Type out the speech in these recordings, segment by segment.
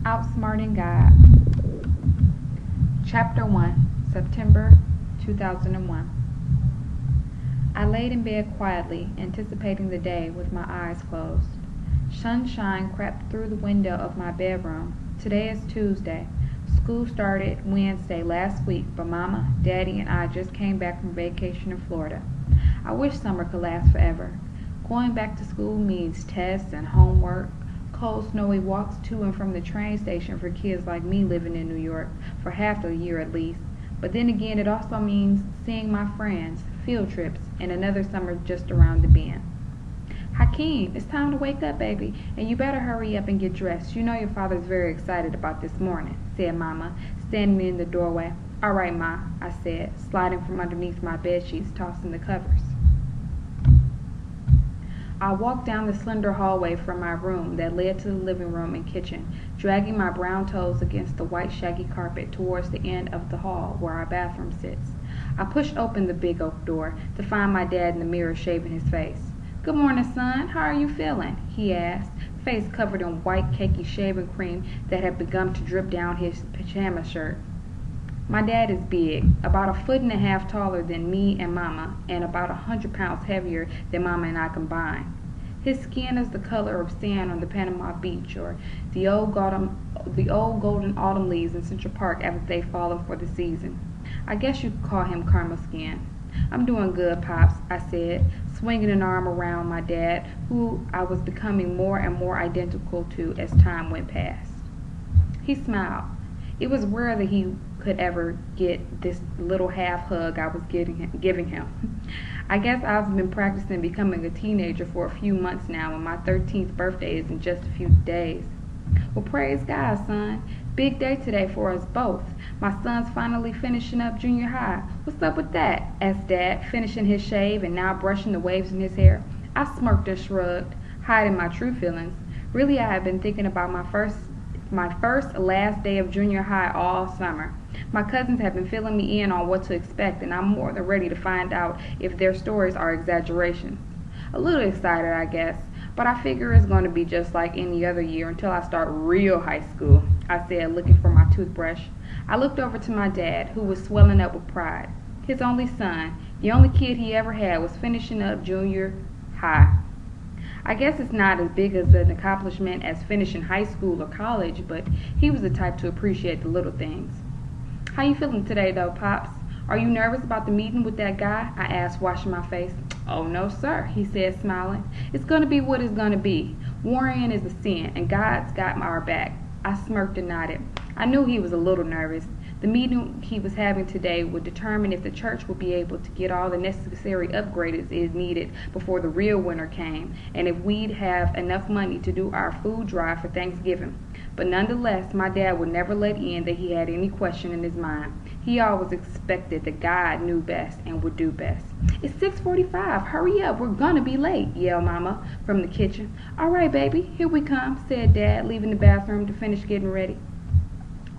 Outsmarting God. Chapter 1, September 2001. I laid in bed quietly, anticipating the day with my eyes closed. Sunshine crept through the window of my bedroom. Today is Tuesday. School started Wednesday last week, but Mama, Daddy, and I just came back from vacation in Florida. I wish summer could last forever. Going back to school means tests and homework, cold, snowy walks to and from the train station for kids like me living in New York for half the year at least. But then again, it also means seeing my friends, field trips, and another summer just around the bend. Hakeem, it's time to wake up, baby, and you better hurry up and get dressed. You know your father's very excited about this morning, said Mama, standing in the doorway. All right, Ma, I said, sliding from underneath my bedsheets, tossing the covers. I walked down the slender hallway from my room that led to the living room and kitchen, dragging my brown toes against the white shaggy carpet towards the end of the hall where our bathroom sits. I pushed open the big oak door to find my dad in the mirror shaving his face. Good morning, son. How are you feeling? He asked, face covered in white cakey shaving cream that had begun to drip down his pajama shirt. My dad is big, about 1.5 feet taller than me and Mama, and about 100 pounds heavier than Mama and I combined. His skin is the color of sand on the Panama Beach, or the old golden autumn leaves in Central Park after they've fallen for the season. I guess you could call him caramel skin. I'm doing good, Pops, I said, swinging an arm around my dad, who I was becoming more and more identical to as time went past. He smiled. It was rare that he could ever get this little half hug I was giving him. I guess I've been practicing becoming a teenager for a few months now, and my 13th birthday is in just a few days. Well, praise God, son. Big day today for us both. My son's finally finishing up junior high. What's up with that? Asked Dad, finishing his shave and now brushing the waves in his hair. I smirked and shrugged, hiding my true feelings. Really, I had been thinking about my first last day of junior high all summer. My cousins have been filling me in on what to expect, and I'm more than ready to find out if their stories are exaggerations. A little excited, I guess, but I figure it's going to be just like any other year until I start real high school, I said, looking for my toothbrush. I looked over to my dad, who was swelling up with pride. His only son, the only kid he ever had, was finishing up junior high. I guess it's not as big as an accomplishment as finishing high school or college, but he was the type to appreciate the little things. How you feeling today, though, Pops? Are you nervous about the meeting with that guy? I asked, washing my face. Oh, no, sir, he said, smiling. It's going to be what it's going to be. Worrying is a sin, and God's got our back. I smirked and nodded. I knew he was a little nervous. The meeting he was having today would determine if the church would be able to get all the necessary upgrades it needed before the real winter came, and if we'd have enough money to do our food drive for Thanksgiving. But nonetheless, my dad would never let in that he had any question in his mind. He always expected that God knew best and would do best. It's 6:45. Hurry up. We're going to be late, yelled Mama from the kitchen. All right, baby. Here we come, said Dad, leaving the bathroom to finish getting ready.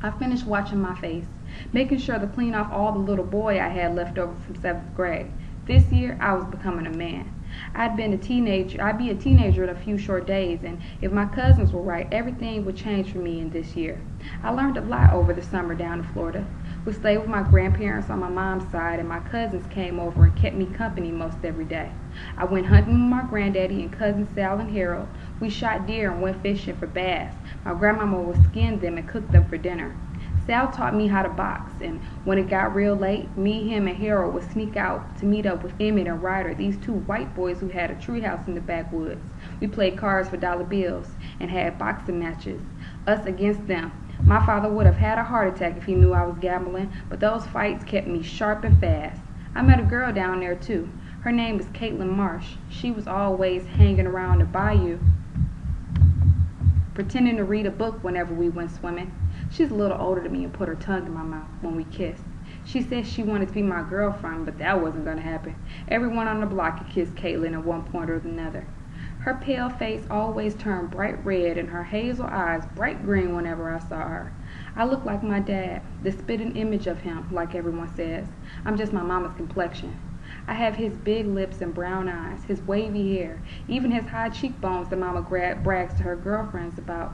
I finished washing my face, making sure to clean off all the little boy I had left over from 7th grade. This year, I was becoming a man. I'd be a teenager in a few short days, and if my cousins were right, everything would change for me in this year. I learned a lot over the summer down in Florida. We stayed with my grandparents on my mom's side, and my cousins came over and kept me company most every day. I went hunting with my granddaddy and cousins Sal and Harold. We shot deer and went fishing for bass. My grandmama would skin them and cook them for dinner. Sal taught me how to box, and when it got real late, me, him, and Harold would sneak out to meet up with Emmett and Ryder, these two white boys who had a treehouse in the backwoods. We played cards for dollar bills and had boxing matches, us against them. My father would have had a heart attack if he knew I was gambling, but those fights kept me sharp and fast. I met a girl down there, too. Her name is Caitlin Marsh. She was always hanging around the bayou, pretending to read a book whenever we went swimming. She's a little older than me and put her tongue in my mouth when we kissed. She said she wanted to be my girlfriend, but that wasn't going to happen. Everyone on the block had kissed Caitlin at one point or another. Her pale face always turned bright red and her hazel eyes bright green whenever I saw her. I looked like my dad, the spitting image of him, like everyone says. I'm just my mama's complexion. I have his big lips and brown eyes, his wavy hair, even his high cheekbones that Mama brags to her girlfriends about.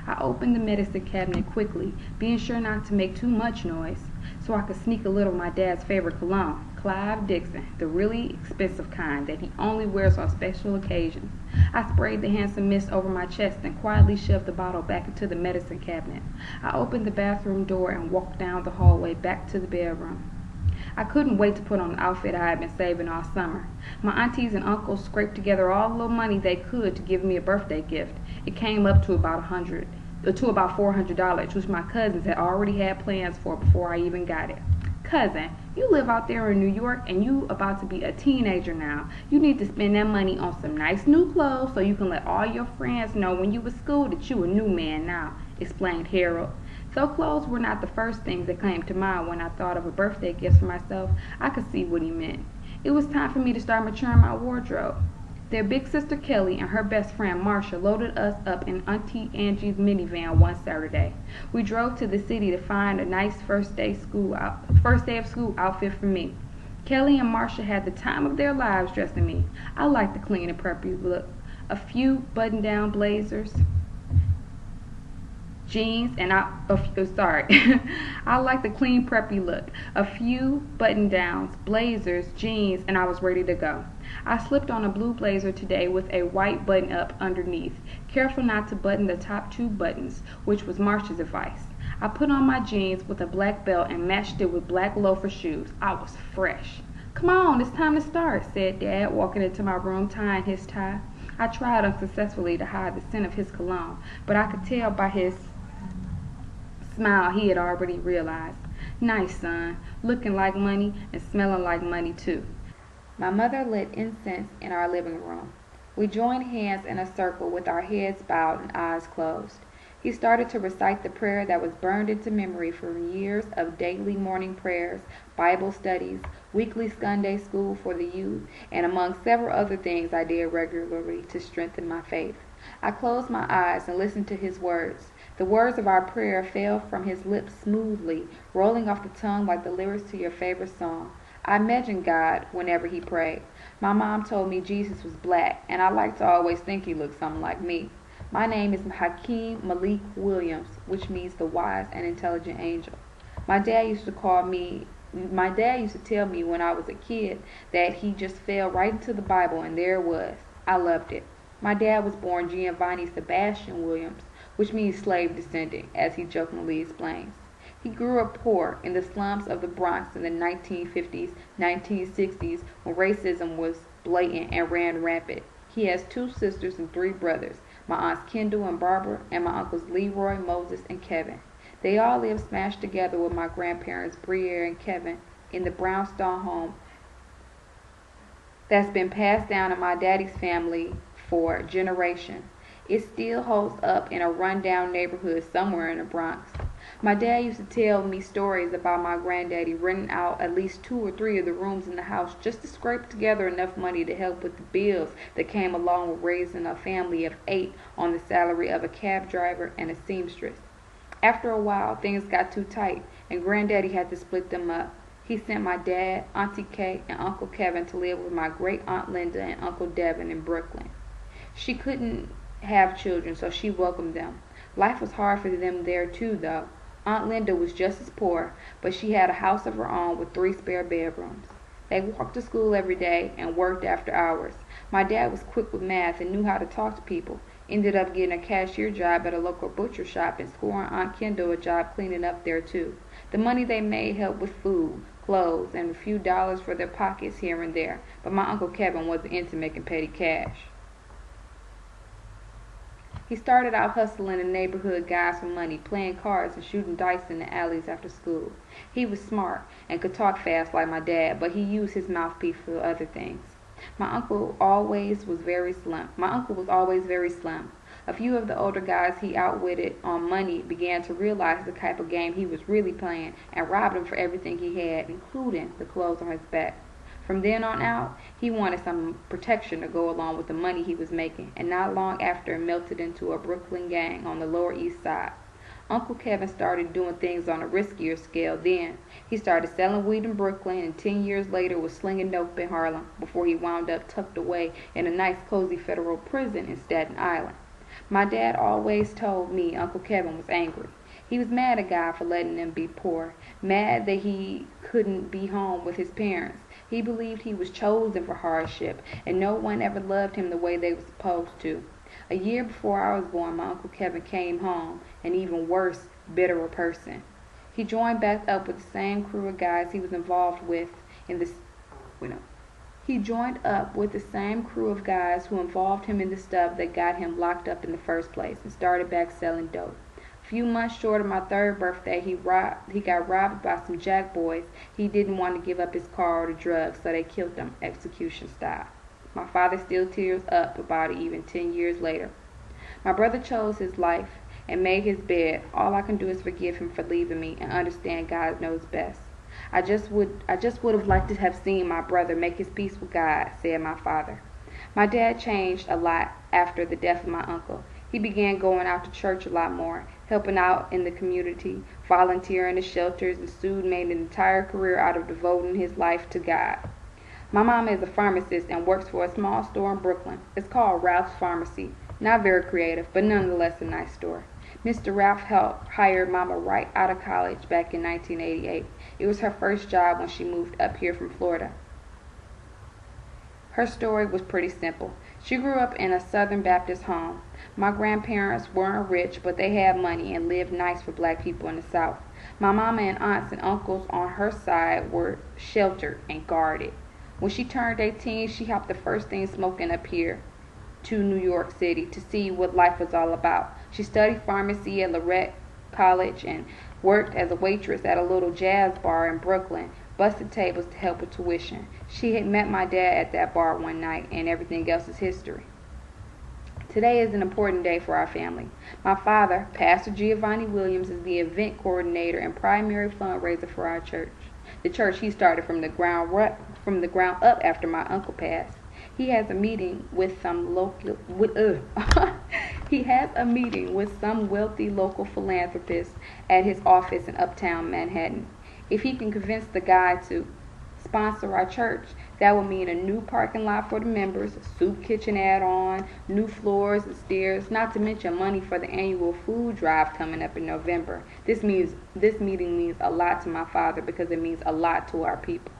I opened the medicine cabinet quickly, being sure not to make too much noise, so I could sneak a little of my dad's favorite cologne, Clive Dixon, the really expensive kind that he only wears on special occasions. I sprayed the handsome mist over my chest and quietly shoved the bottle back into the medicine cabinet. I opened the bathroom door and walked down the hallway back to the bedroom. I couldn't wait to put on the outfit I had been saving all summer. My aunties and uncles scraped together all the little money they could to give me a birthday gift. It came up to about $400, which my cousins had already had plans for before I even got it. Cousin, you live out there in New York and you about to be a teenager now. You need to spend that money on some nice new clothes so you can let all your friends know when you was school that you a new man now, explained Harold. Though clothes were not the first things that came to mind when I thought of a birthday gift for myself, I could see what he meant. It was time for me to start maturing my wardrobe. Their big sister Kelly and her best friend Marcia loaded us up in Auntie Angie's minivan one Saturday. We drove to the city to find a nice first day of school outfit for me. Kelly and Marcia had the time of their lives dressing me. I liked the clean and preppy look. A few button-down blazers, jeans, and I like the clean preppy look. A few button downs, blazers, jeans, and I was ready to go. I slipped on a blue blazer today with a white button up underneath, careful not to button the top two buttons, which was Marcia's advice. I put on my jeans with a black belt and matched it with black loafer shoes. I was fresh. Come on, it's time to start, said Dad, walking into my room tying his tie. I tried unsuccessfully to hide the scent of his cologne, but I could tell by his smile he had already realized. Nice, son. Looking like money and smelling like money, too. My mother lit incense in our living room. We joined hands in a circle with our heads bowed and eyes closed. He started to recite the prayer that was burned into memory from years of daily morning prayers, Bible studies, weekly Sunday school for the youth, and among several other things I did regularly to strengthen my faith. I closed my eyes and listened to his words. The words of our prayer fell from his lips smoothly, rolling off the tongue like the lyrics to your favorite song. I imagined God whenever he prayed. My mom told me Jesus was black, and I like to always think he looked something like me. My name is Hakeem Malik Williams, which means the wise and intelligent angel. My dad used to tell me when I was a kid that he just fell right into the Bible, and there it was. I loved it. My dad was born Giovanni Sebastian Williams, which means slave descendant, as he jokingly explains. He grew up poor in the slums of the Bronx in the 1950s, 1960s, when racism was blatant and ran rampant. He has 2 sisters and 3 brothers, my aunts Kendall and Barbara, and my uncles Leroy, Moses, and Kevin. They all live smashed together with my grandparents Briere and Kevin in the brownstone home that's been passed down in my daddy's family for generations. It still holds up in a rundown neighborhood somewhere in the Bronx. My dad used to tell me stories about my granddaddy renting out at least 2 or 3 of the rooms in the house just to scrape together enough money to help with the bills that came along with raising a family of 8 on the salary of a cab driver and a seamstress. After a while, things got too tight, and granddaddy had to split them up. He sent my dad, Auntie Kay, and Uncle Kevin to live with my great Aunt Linda and Uncle Devin in Brooklyn. She couldn't have children, so she welcomed them. Life was hard for them there too, though. Aunt Linda was just as poor, but she had a house of her own with 3 spare bedrooms. They walked to school every day and worked after hours. My dad was quick with math and knew how to talk to people. Ended up getting a cashier job at a local butcher shop and scoring Aunt Kendall a job cleaning up there too. The money they made helped with food, clothes, and a few dollars for their pockets here and there, but my Uncle Kevin wasn't into making petty cash. He started out hustling in neighborhood guys for money, playing cards and shooting dice in the alleys after school. He was smart and could talk fast like my dad, but he used his mouthpiece for other things. My uncle was always very slim. A few of the older guys he outwitted on money began to realize the type of game he was really playing and robbed him for everything he had, including the clothes on his back. From then on out, he wanted some protection to go along with the money he was making, and not long after melted into a Brooklyn gang on the Lower East Side. Uncle Kevin started doing things on a riskier scale then. He started selling weed in Brooklyn, and 10 years later was slinging dope in Harlem before he wound up tucked away in a nice cozy federal prison in Staten Island. My dad always told me Uncle Kevin was angry. He was mad at God for letting them be poor, mad that he couldn't be home with his parents. He believed he was chosen for hardship, and no one ever loved him the way they were supposed to. A year before I was born, my Uncle Kevin came home, an even worse, bitterer person. He joined back up with the same crew of guys he was involved with in this. He joined up with the same crew of guys who involved him in the stuff that got him locked up in the first place and started back selling dope. A few months short of my third birthday, he got robbed by some jack boys. He didn't want to give up his car or the drugs, so they killed him, execution style. My father still tears up about it even 10 years later. My brother chose his life and made his bed. All I can do is forgive him for leaving me and understand God knows best. I just would have liked to have seen my brother make his peace with God, said my father. My dad changed a lot after the death of my uncle. He began going out to church a lot more, helping out in the community, volunteering in shelters, and soon made an entire career out of devoting his life to God. My mama is a pharmacist and works for a small store in Brooklyn. It's called Ralph's Pharmacy. Not very creative, but nonetheless a nice store. Mr. Ralph helped hire Mama right out of college back in 1988. It was her first job when she moved up here from Florida. Her story was pretty simple. She grew up in a Southern Baptist home. My grandparents weren't rich, but they had money and lived nice for black people in the South. My mama and aunts and uncles on her side were sheltered and guarded. When she turned 18, she hopped the first thing smoking up here to New York City to see what life was all about. She studied pharmacy at Lorette College and worked as a waitress at a little jazz bar in Brooklyn, busted tables to help with tuition. She had met my dad at that bar one night, and everything else is history. Today is an important day for our family. My father, Pastor Giovanni Williams, is the event coordinator and primary fundraiser for our church. The church he started from the ground up after my uncle passed. He has a meeting with some wealthy local philanthropists at his office in uptown Manhattan. If he can convince the guy to sponsor our church, that would mean a new parking lot for the members, a soup kitchen add-on, new floors and stairs, not to mention money for the annual food drive coming up in November. This meeting means a lot to my father because it means a lot to our people,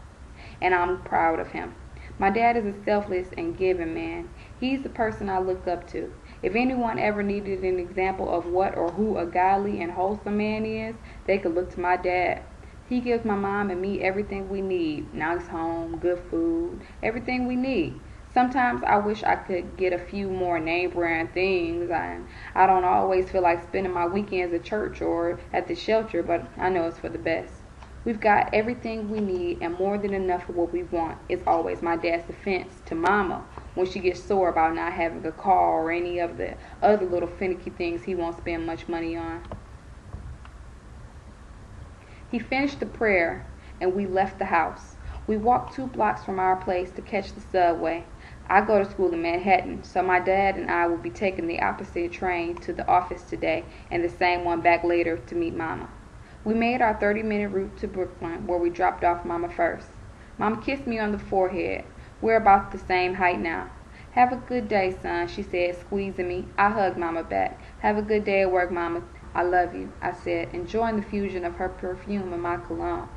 and I'm proud of him. My dad is a selfless and giving man. He's the person I look up to. If anyone ever needed an example of what or who a godly and wholesome man is, they could look to my dad. He gives my mom and me everything we need. Nice home, good food, everything we need. Sometimes I wish I could get a few more name brand things. I don't always feel like spending my weekends at church or at the shelter, but I know it's for the best. We've got everything we need and more than enough of what we want. It's always my dad's defense to Mama when she gets sore about not having a car or any of the other little finicky things he won't spend much money on. He finished the prayer and we left the house. We walked 2 blocks from our place to catch the subway. I go to school in Manhattan, so my dad and I will be taking the opposite train to the office today and the same one back later to meet Mama. We made our 30-minute route to Brooklyn, where we dropped off Mama first. Mama kissed me on the forehead. We're about the same height now. Have a good day, son, she said, squeezing me. I hugged Mama back. Have a good day at work, Mama. I love you, I said, enjoying the fusion of her perfume and my cologne.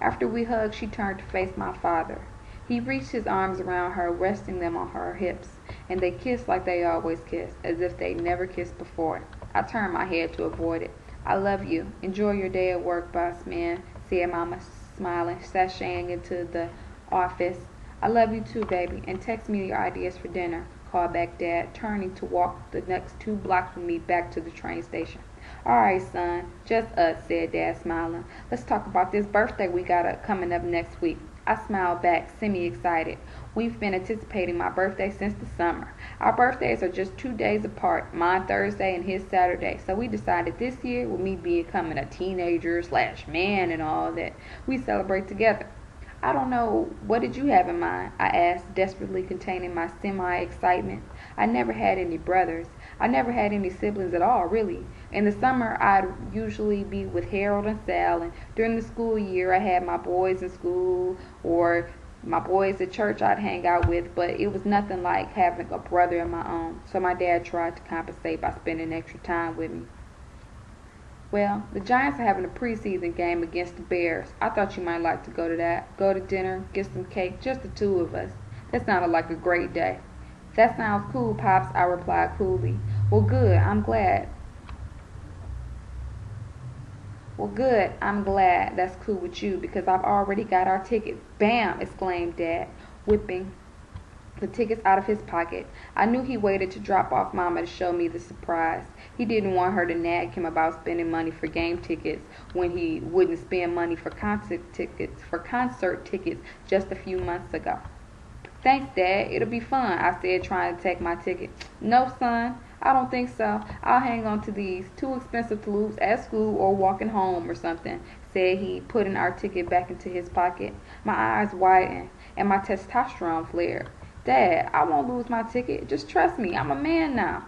After we hugged, she turned to face my father. He reached his arms around her, resting them on her hips, and they kissed like they always kiss, as if they'd never kissed before. I turned my head to avoid it. I love you. Enjoy your day at work, boss man, said Mama, smiling, sashaying into the office. I love you too, baby, and text me your ideas for dinner, called back Dad, turning to walk the next 2 blocks with me back to the train station. All right, son, just us, said Dad, smiling. Let's talk about this birthday we got coming up next week. I smiled back, semi-excited. We've been anticipating my birthday since the summer. Our birthdays are just 2 days apart, mine Thursday and his Saturday. So we decided this year, with me becoming a teenager/man and all that, we celebrate together. I don't know, what did you have in mind? I asked, desperately containing my semi-excitement. I never had any brothers. I never had any siblings at all, really. In the summer, I'd usually be with Harold and Sal, and during the school year, I had my boys in school or my boys at church I'd hang out with, but it was nothing like having a brother of my own, so my dad tried to compensate by spending extra time with me. Well, the Giants are having a preseason game against the Bears. I thought you might like to go to that. Go to dinner, get some cake, just the two of us. That sounded like a great day. That sounds cool, Pops, I replied coolly. Well, good, I'm glad that's cool with you because I've already got our tickets. Bam! Exclaimed Dad, whipping the tickets out of his pocket. I knew he waited to drop off Mama to show me the surprise. He didn't want her to nag him about spending money for game tickets when he wouldn't spend money for concert tickets just a few months ago. Thanks, Dad. It'll be fun, I said, trying to take my ticket. No, son, I don't think so. I'll hang on to these. Too expensive to lose at school or walking home or something, said he, putting our ticket back into his pocket. My eyes widened and my testosterone flared. Dad, I won't lose my ticket. Just trust me. I'm a man now.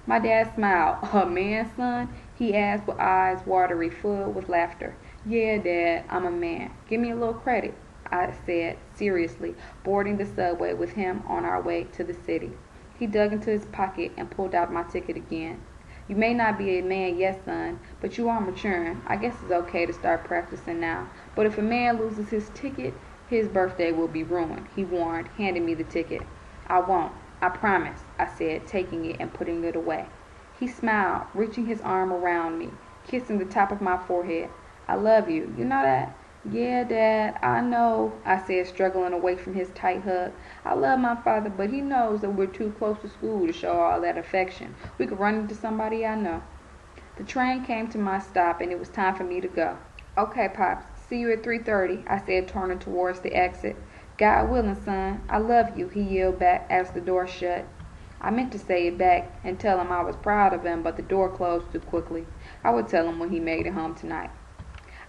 My dad smiled. A man, son? He asked with eyes watery, full with laughter. Yeah, Dad, I'm a man. Give me a little credit, I said seriously, boarding the subway with him on our way to the city. He dug into his pocket and pulled out my ticket again. You may not be a man yet, son, but you are maturing. I guess it's okay to start practicing now. But if a man loses his ticket, his birthday will be ruined, he warned, handing me the ticket. I won't. I promise, I said, taking it and putting it away. He smiled, reaching his arm around me, kissing the top of my forehead. I love you. You know that? Yeah, Dad, I know, I said, struggling away from his tight hug. I love my father, but he knows that we're too close to school to show all that affection. We could run into somebody I know. The train came to my stop, and it was time for me to go. Okay, Pops, see you at 3:30, I said, turning towards the exit. God willing, son, I love you, he yelled back as the door shut. I meant to say it back and tell him I was proud of him, but the door closed too quickly. I would tell him when he made it home tonight.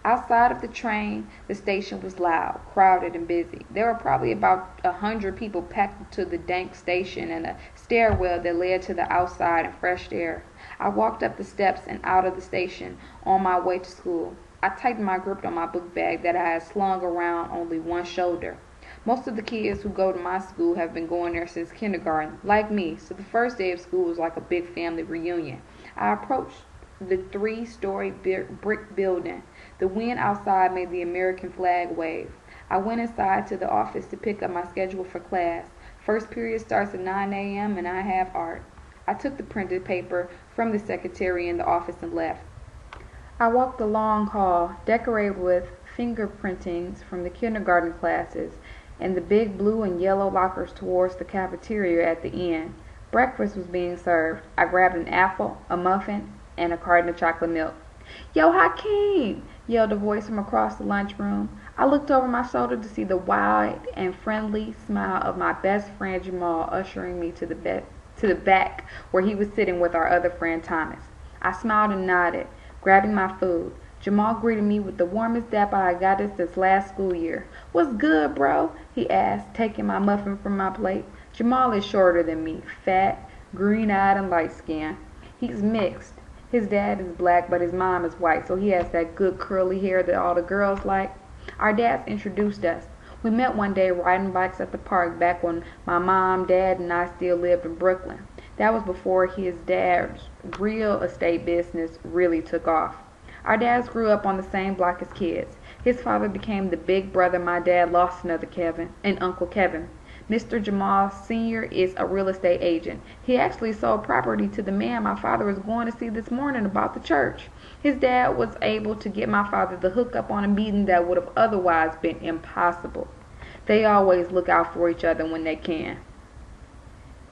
Outside of the train, the station was loud, crowded, and busy. There were probably about 100 people packed to the dank station and a stairwell that led to the outside and fresh air. I walked up the steps and out of the station on my way to school. I tightened my grip on my book bag that I had slung around only one shoulder. Most of the kids who go to my school have been going there since kindergarten, like me, so the first day of school was like a big family reunion. I approached the 3-story brick building. The wind outside made the American flag wave. I went inside to the office to pick up my schedule for class. First period starts at 9 a.m. and I have art. I took the printed paper from the secretary in the office and left. I walked the long hall, decorated with fingerprintings from the kindergarten classes, and the big blue and yellow lockers towards the cafeteria at the end. Breakfast was being served. I grabbed an apple, a muffin, and a carton of chocolate milk. Yo, Hakeem! Yelled a voice from across the lunchroom. I looked over my shoulder to see the wide and friendly smile of my best friend Jamal ushering me to the back where he was sitting with our other friend Thomas. I smiled and nodded, grabbing my food. Jamal greeted me with the warmest dap I had gotten since last school year. What's good, bro? He asked, taking my muffin from my plate. Jamal is shorter than me, fat, green-eyed, and light-skinned. He's mixed. His dad is black, but his mom is white, so he has that good curly hair that all the girls like. Our dads introduced us. We met one day riding bikes at the park back when my mom, dad, and I still lived in Brooklyn. That was before his dad's real estate business really took off. Our dads grew up on the same block as kids. His father became the big brother my dad lost another Kevin, and Uncle Kevin. Mr. Jamal Sr. is a real estate agent. He actually sold property to the man my father was going to see this morning about the church. His dad was able to get my father the hookup on a meeting that would have otherwise been impossible. They always look out for each other when they can.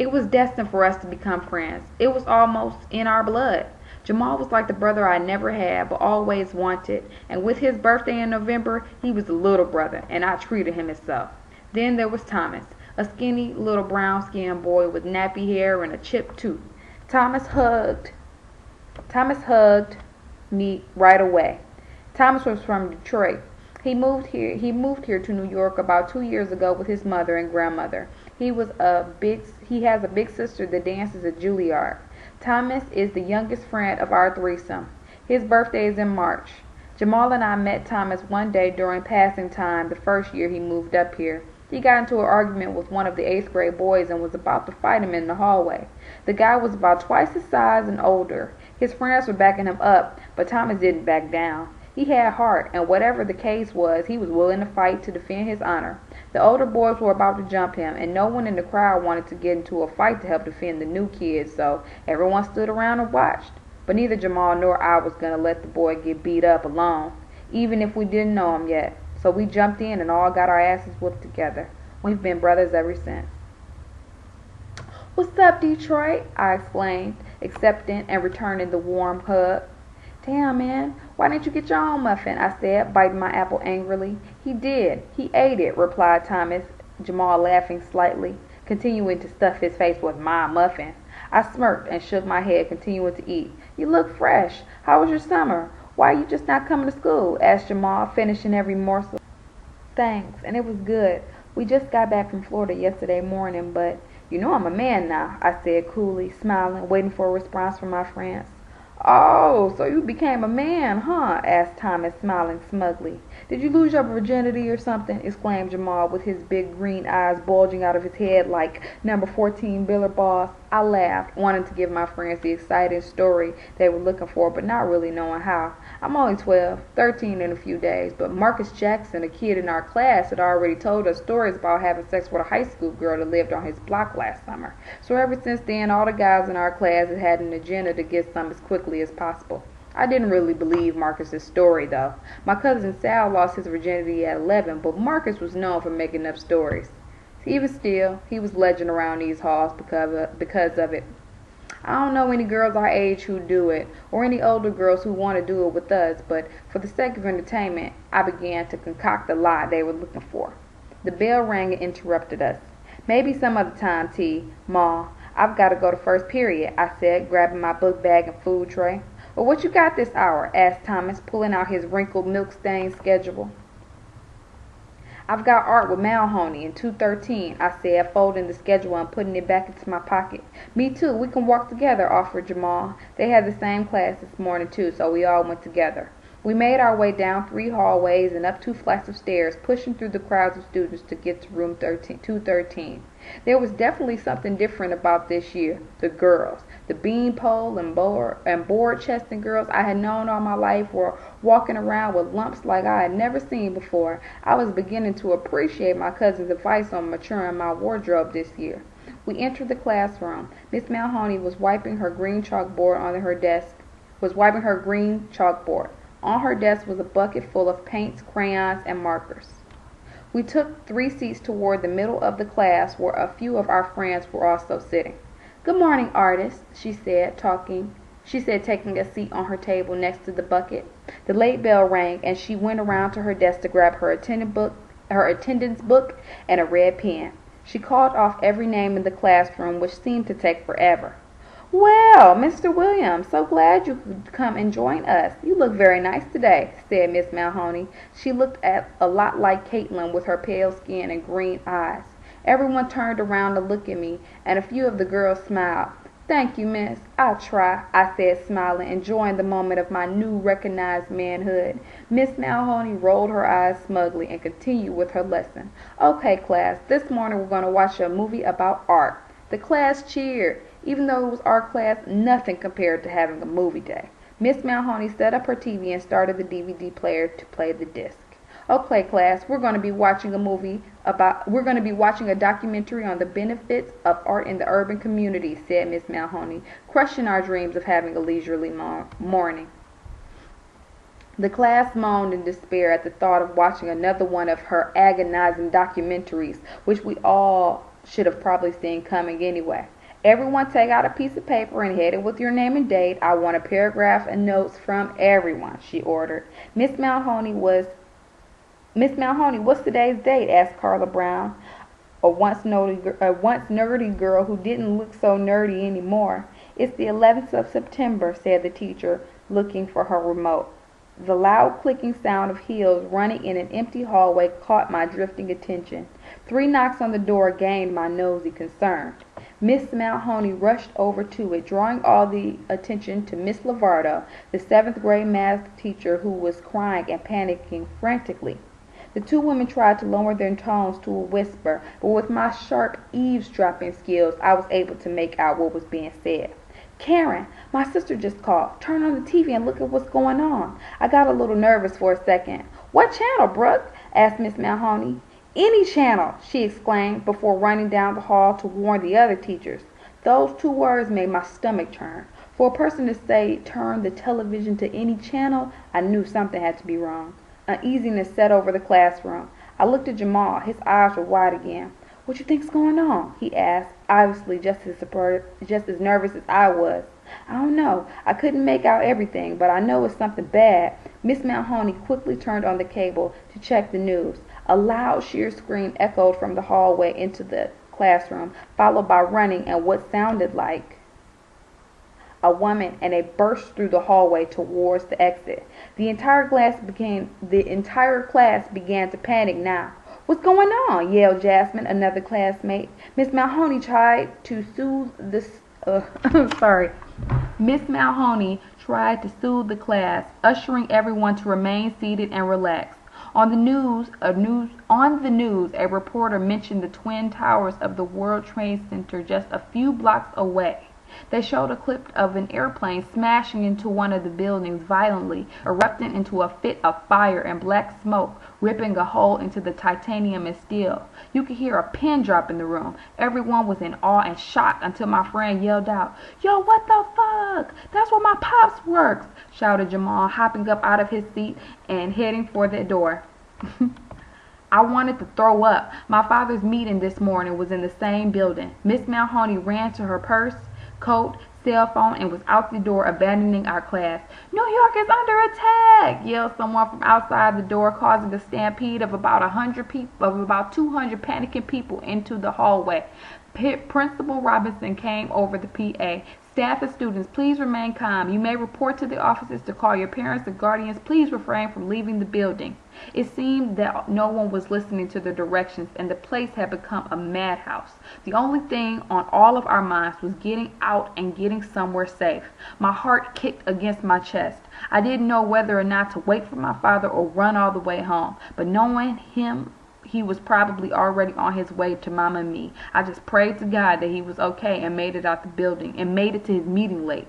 It was destined for us to become friends. It was almost in our blood. Jamal was like the brother I never had but always wanted, and with his birthday in November, he was the little brother, and I treated him as so. Then there was Thomas, a skinny little brown-skinned boy with nappy hair and a chipped tooth. Thomas hugged me right away. Thomas was from Detroit. He moved here to New York about 2 years ago with his mother and grandmother. He has a big sister that dances at Juilliard. Thomas is the youngest friend of our threesome. His birthday is in March. Jamal and I met Thomas one day during passing time the first year he moved up here. He got into an argument with one of the 8th grade boys and was about to fight him in the hallway. The guy was about twice his size and older. His friends were backing him up, but Thomas didn't back down. He had heart, and whatever the case was, he was willing to fight to defend his honor. The older boys were about to jump him, and no one in the crowd wanted to get into a fight to help defend the new kids, so everyone stood around and watched. But neither Jamal nor I was going to let the boy get beat up alone, even if we didn't know him yet. So we jumped in and all got our asses whooped together. We've been brothers ever since. "What's up, Detroit?" I exclaimed, accepting and returning the warm hug. "Damn, man, why didn't you get your own muffin?" I said, biting my apple angrily. "He did. He ate it," replied Thomas, Jamal laughing slightly, continuing to stuff his face with my muffin. I smirked and shook my head, continuing to eat. "You look fresh. How was your summer? Why are you just not coming to school?" asked Jamal, finishing every morsel. "Thanks, and it was good. We just got back from Florida yesterday morning, but you know I'm a man now," I said coolly, smiling, waiting for a response from my friends. "Oh, so you became a man, huh?" asked Thomas, smiling smugly. "Did you lose your virginity or something?" exclaimed Jamal, with his big green eyes bulging out of his head like number 14 billiard balls. I laughed, wanting to give my friends the exciting story they were looking for, but not really knowing how. I'm only 12, 13 in a few days, but Marcus Jackson, a kid in our class, had already told us stories about having sex with a high school girl that lived on his block last summer. So ever since then, all the guys in our class had had an agenda to get some as quickly as possible. I didn't really believe Marcus's story, though. My cousin Sal lost his virginity at 11, but Marcus was known for making up stories. Even still, he was legend around these halls because of it. I don't know any girls our age who do it, or any older girls who want to do it with us, but for the sake of entertainment, I began to concoct the lie they were looking for. The bell rang and interrupted us. "Maybe some other time, T. Ma. I've got to go to first period," I said, grabbing my book bag and food tray. "Well, what you got this hour?" asked Thomas, pulling out his wrinkled, milk-stained schedule. "I've got art with Malhoney in 213, I said, folding the schedule and putting it back into my pocket. "Me too. We can walk together," offered Jamal. They had the same class this morning, too, so we all went together. We made our way down 3 hallways and up 2 flights of stairs, pushing through the crowds of students to get to room 213. There was definitely something different about this year. The girls, the beanpole and board-chested girls I had known all my life, were walking around with lumps like I had never seen before. I was beginning to appreciate my cousin's advice on maturing my wardrobe this year. We entered the classroom. Miss Malhoney was wiping her green chalkboard. On her desk was a bucket full of paints, crayons, and markers. We took 3 seats toward the middle of the class, where a few of our friends were also sitting. "Good morning, artist," she said, taking a seat on her table next to the bucket. The late bell rang, and she went around to her desk to grab her attendance book and a red pen. She called off every name in the classroom, which seemed to take forever. "Well, Mr. Williams, so glad you could come and join us. You look very nice today," said Miss Malhoney. She looked a lot like Caitlin, with her pale skin and green eyes. Everyone turned around to look at me, and a few of the girls smiled. "Thank you, miss. I'll try," I said, smiling, enjoying the moment of my new recognized manhood. Miss Malhoney rolled her eyes smugly and continued with her lesson. "Okay, class, this morning we're going to watch a movie about art." The class cheered. Even though it was art class, nothing compared to having a movie day. Miss Malhoney set up her TV and started the DVD player to play the disc. "Okay, class, we're going to be watching a documentary on the benefits of art in the urban community," said Miss Malhoney, crushing our dreams of having a leisurely morning. The class moaned in despair at the thought of watching another one of her agonizing documentaries, which we all should have probably seen coming anyway. "Everyone take out a piece of paper and head it with your name and date. I want a paragraph and notes from everyone," she ordered. Miss Malhoney, what's today's date?" asked Carla Brown, a once nerdy girl who didn't look so nerdy anymore. "It's the 11th of September, said the teacher, looking for her remote. The loud clicking sound of heels running in an empty hallway caught my drifting attention. 3 knocks on the door gained my nosy concern. Miss Maloney rushed over to it, drawing all the attention to Miss Lavardo, the seventh-grade math teacher, who was crying and panicking frantically. The two women tried to lower their tones to a whisper, but with my sharp eavesdropping skills I was able to make out what was being said. "Karen, my sister just called. Turn on the TV and look at what's going on." I got a little nervous for a second. "What channel, Brooke?" asked Miss Maloney. "Any channel," she exclaimed, before running down the hall to warn the other teachers. Those two words made my stomach turn. For a person to say, "Turn the television to any channel," I knew something had to be wrong. Uneasiness set over the classroom. I looked at Jamal. His eyes were wide again. "What you think's going on?" he asked, obviously just as nervous as I was. "I don't know. I couldn't make out everything, but I know it's something bad." Miss Maloney quickly turned on the cable to check the news. A loud sheer scream echoed from the hallway into the classroom, followed by running and what sounded like a woman, and a burst through the hallway towards the exit. The entire class began to panic now. "What's going on?" yelled Jasmine, another classmate. Miss Maloney tried to soothe the class, ushering everyone to remain seated and relaxed. On the news, a reporter mentioned the twin towers of the World Trade Center just a few blocks away. They showed a clip of an airplane smashing into one of the buildings violently, erupting into a fit of fire and black smoke, ripping a hole into the titanium and steel. You could hear a pin drop in the room. Everyone was in awe and shock until my friend yelled out, "Yo, what the fuck? That's where my pops works!" shouted Jamal, hopping up out of his seat and heading for the door. I wanted to throw up. My father's meeting this morning was in the same building. Miss Maloney ran to her purse, coat, cell phone, and was out the door, abandoning our class. "New York is under attack!" yelled someone from outside the door, causing a stampede of about 200 panicking people into the hallway. Principal Robinson came over the PA. "Staff and students, please remain calm. You may report to the offices to call your parents and guardians. Please refrain from leaving the building." It seemed that no one was listening to the directions, and the place had become a madhouse. The only thing on all of our minds was getting out and getting somewhere safe. My heart kicked against my chest. I didn't know whether or not to wait for my father or run all the way home, but knowing him, he was probably already on his way to Mama and me. I just prayed to God that he was okay and made it out the building and made it to his meeting late.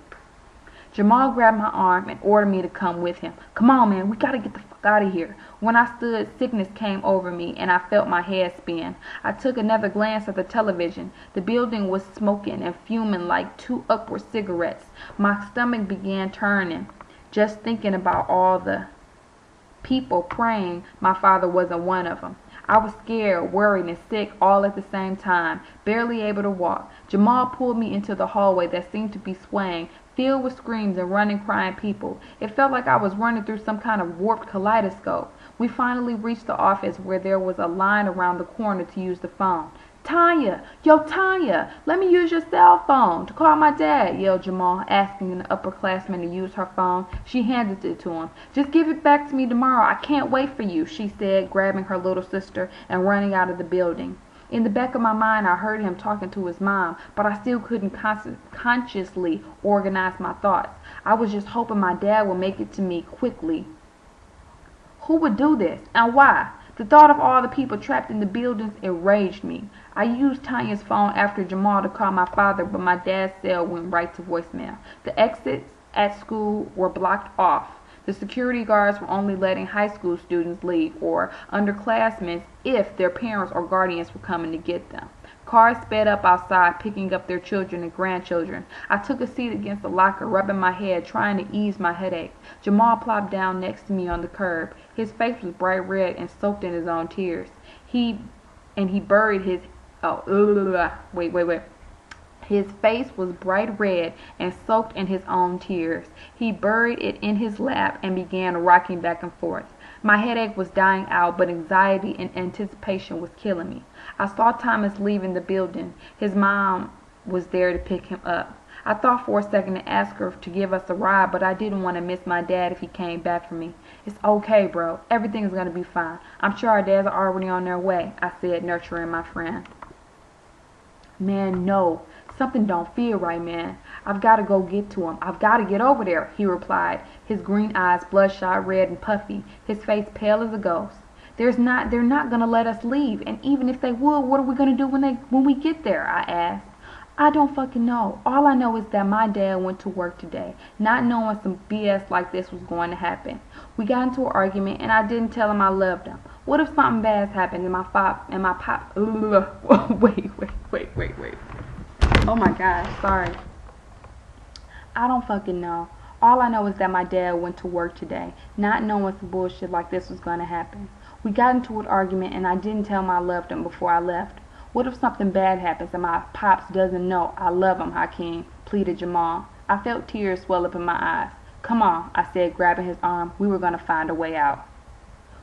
Jamal grabbed my arm and ordered me to come with him. "Come on, man, we gotta get the fuck out of here." When I stood, sickness came over me and I felt my head spin. I took another glance at the television. The building was smoking and fuming like two upward cigarettes. My stomach began turning, just thinking about all the people praying my father wasn't one of them. I was scared, worried, and sick all at the same time, barely able to walk. Jamal pulled me into the hallway that seemed to be swaying, filled with screams and running, crying people. It felt like I was running through some kind of warped kaleidoscope. We finally reached the office, where there was a line around the corner to use the phone. "Tanya! Yo, Tanya! Let me use your cell phone to call my dad," yelled Jamal, asking an upperclassman to use her phone. She handed it to him. "Just give it back to me tomorrow. I can't wait for you," she said, grabbing her little sister and running out of the building. In the back of my mind, I heard him talking to his mom, but I still couldn't consciously organize my thoughts. I was just hoping my dad would make it to me quickly. Who would do this, and why? The thought of all the people trapped in the buildings enraged me. I used Tanya's phone after Jamal to call my father, but my dad's cell went right to voicemail. The exits at school were blocked off. The security guards were only letting high school students leave, or underclassmen if their parents or guardians were coming to get them. Cars sped up outside, picking up their children and grandchildren. I took a seat against the locker, rubbing my head, trying to ease my headache. Jamal plopped down next to me on the curb. His face was bright red and soaked in his own tears. He buried his His face was bright red and soaked in his own tears. He buried it in his lap and began rocking back and forth. My headache was dying out, but anxiety and anticipation was killing me. I saw Thomas leaving the building. His mom was there to pick him up. I thought for a second to ask her to give us a ride, but I didn't want to miss my dad if he came back for me. "It's okay, bro. Everything's going to be fine. I'm sure our dads are already on their way," I said, nurturing my friend. "Man, no," Something don't feel right, man. I've got to go get to him. I've got to get over there, he replied, his green eyes bloodshot red and puffy, his face pale as a ghost. They're not going to let us leave, and even if they would, what are we going to do when we get there, I asked. I don't fucking know. All I know is that my dad went to work today, not knowing some BS like this was going to happen. We got into an argument, and I didn't tell him I loved him. What if something bad's happened and my pop, wait. Oh my gosh, sorry. I don't fucking know. All I know is that my dad went to work today, not knowing some bullshit like this was going to happen. We got into an argument, and I didn't tell him I loved him before I left. What if something bad happens and my pops doesn't know I love him, Hakeem? Pleaded Jamal. I felt tears swell up in my eyes. Come on, I said, grabbing his arm. We were going to find a way out.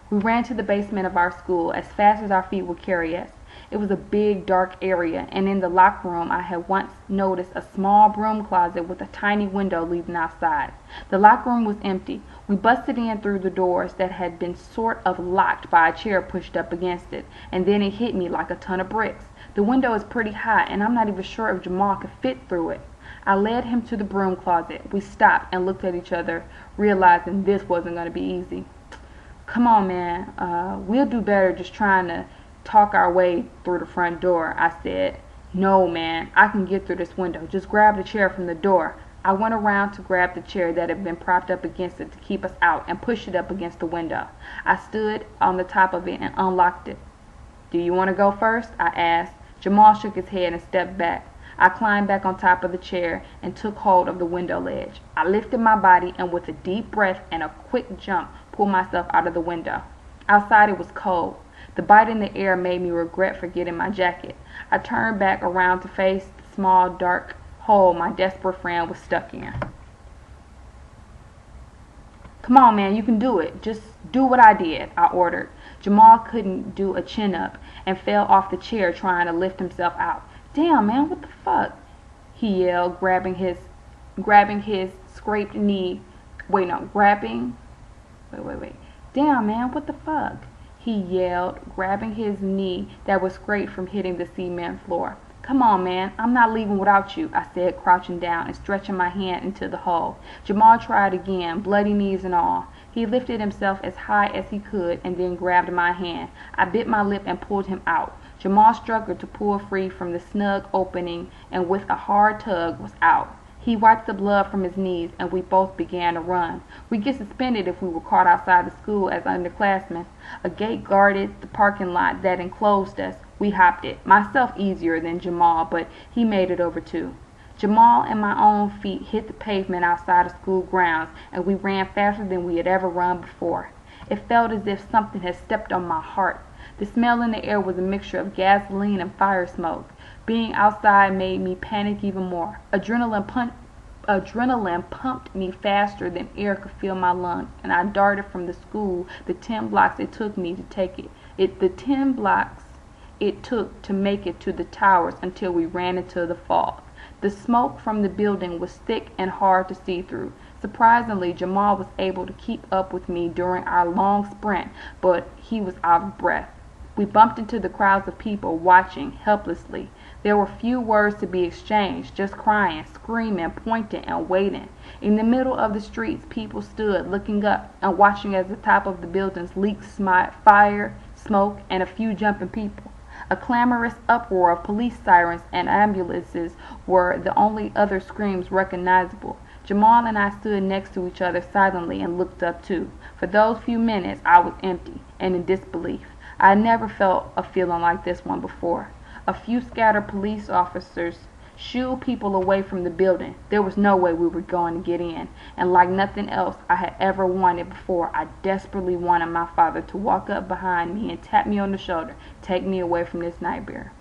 We ran to the basement of our school as fast as our feet would carry us. It was a big, dark area, and in the locker room I had once noticed a small broom closet with a tiny window leading outside. The locker room was empty. We busted in through the doors that had been sort of locked by a chair pushed up against it, and then it hit me like a ton of bricks. The window is pretty high, and I'm not even sure if Jamal could fit through it. I led him to the broom closet. We stopped and looked at each other, realizing this wasn't going to be easy. Come on, man. We'll do better just trying to talk our way through the front door, I said. No, man, I can get through this window. Just grab the chair from the door. I went around to grab the chair that had been propped up against it to keep us out and pushed it up against the window. I stood on the top of it and unlocked it. Do you want to go first? I asked. Jamal shook his head and stepped back. I climbed back on top of the chair and took hold of the window ledge. I lifted my body and with a deep breath and a quick jump pulled myself out of the window. Outside it was cold. The bite in the air made me regret forgetting my jacket. I turned back around to face the small, dark hole my desperate friend was stuck in. Come on, man, you can do it. Just do what I did, I ordered. Jamal couldn't do a chin-up and fell off the chair trying to lift himself out. Damn, man, what the fuck? He yelled, grabbing his scraped knee. Damn, man, what the fuck? He yelled, grabbing his knee that was scraped from hitting the cement floor. Come on, man, I'm not leaving without you, I said, crouching down and stretching my hand into the hole. Jamal tried again, bloody knees and all. He lifted himself as high as he could and then grabbed my hand. I bit my lip and pulled him out. Jamal struggled to pull free from the snug opening and with a hard tug was out. He wiped the blood from his knees, and we both began to run. We'd get suspended if we were caught outside the school as underclassmen. A gate guarded the parking lot that enclosed us. We hopped it, myself easier than Jamal, but he made it over too. Jamal and my own feet hit the pavement outside of school grounds, and we ran faster than we had ever run before. It felt as if something had stepped on my heart. The smell in the air was a mixture of gasoline and fire smoke. Being outside made me panic even more. Adrenaline pumped me faster than air could fill my lungs, and I darted from the school the 10 blocks it took me to take it. The 10 blocks it took to make it to the towers until we ran into the fog. The smoke from the building was thick and hard to see through. Surprisingly, Jamal was able to keep up with me during our long sprint, but he was out of breath. We bumped into the crowds of people watching helplessly. There were few words to be exchanged, just crying, screaming, pointing, and waiting. In the middle of the streets, people stood looking up and watching as the top of the buildings leaked fire, smoke, and a few jumping people. A clamorous uproar of police sirens and ambulances were the only other screams recognizable. Jamal and I stood next to each other silently and looked up too. For those few minutes, I was empty and in disbelief. I had never felt a feeling like this one before. A few scattered police officers shooed people away from the building. There was no way we were going to get in, and like nothing else I had ever wanted before, I desperately wanted my father to walk up behind me and tap me on the shoulder, take me away from this nightmare.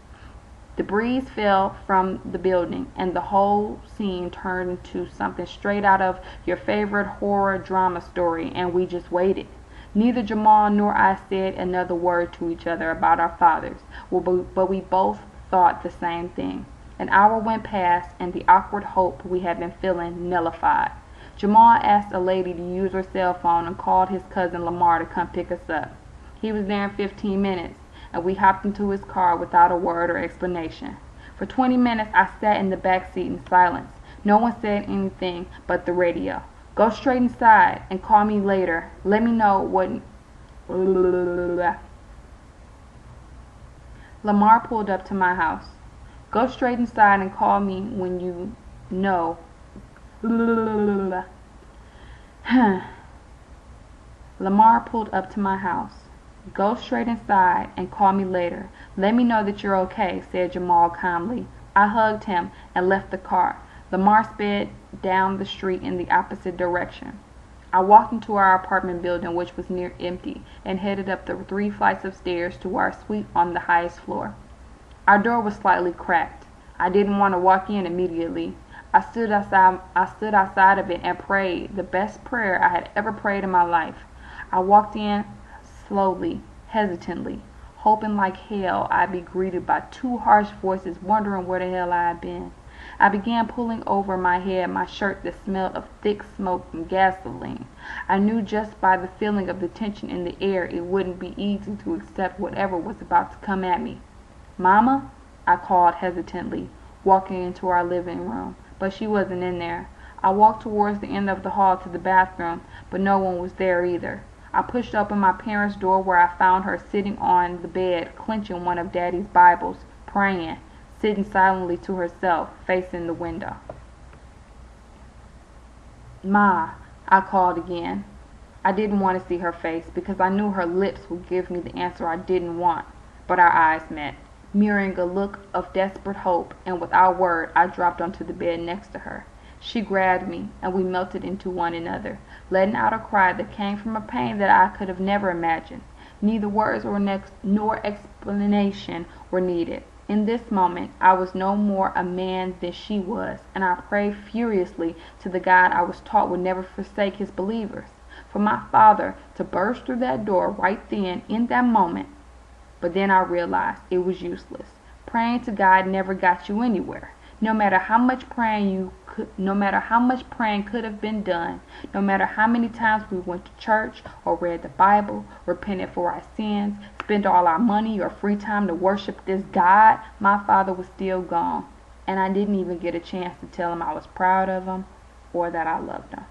The breeze fell from the building, and the whole scene turned into something straight out of your favorite horror drama story, and we just waited. Neither Jamal nor I said another word to each other about our fathers, but we both thought the same thing. An hour went past, and the awkward hope we had been feeling nullified. Jamal asked a lady to use her cell phone and called his cousin Lamar to come pick us up. He was there in 15 minutes, and we hopped into his car without a word or explanation. For 20 minutes I sat in the back seat in silence. No one said anything but the radio. Go straight inside and call me later. Let me know what... Lamar pulled up to my house. Go straight inside and call me when you know. Lamar pulled up to my house. Go straight inside and call me later. Let me know that you're okay, said Jamal calmly. I hugged him and left the car. Lamar sped down the street in the opposite direction. I walked into our apartment building, which was near empty, and headed up the 3 flights of stairs to our suite on the highest floor. Our door was slightly cracked. I didn't want to walk in immediately. I stood outside of it and prayed, the best prayer I had ever prayed in my life. I walked in slowly, hesitantly, hoping like hell I'd be greeted by 2 harsh voices, wondering where the hell I had been. I began pulling over my head my shirt that smelled of thick smoke and gasoline. I knew just by the feeling of the tension in the air it wouldn't be easy to accept whatever was about to come at me. Mama? I called hesitantly, walking into our living room, but she wasn't in there. I walked towards the end of the hall to the bathroom, but no one was there either. I pushed open my parents' door where I found her sitting on the bed, clenching one of Daddy's Bibles, praying, sitting silently to herself, facing the window. Ma, I called again. I didn't want to see her face because I knew her lips would give me the answer I didn't want, but our eyes met, mirroring a look of desperate hope, and without a word I dropped onto the bed next to her. She grabbed me, and we melted into one another, letting out a cry that came from a pain that I could have never imagined. Neither words nor explanation were needed. In this moment, I was no more a man than she was, and I prayed furiously to the God I was taught would never forsake his believers, for my father to burst through that door right then, in that moment. But then I realized it was useless. Praying to God never got you anywhere. No matter how much praying could have been done, no matter how many times we went to church or read the Bible, repented for our sins, spent all our money or free time to worship this God, my father was still gone, and I didn't even get a chance to tell him I was proud of him or that I loved him.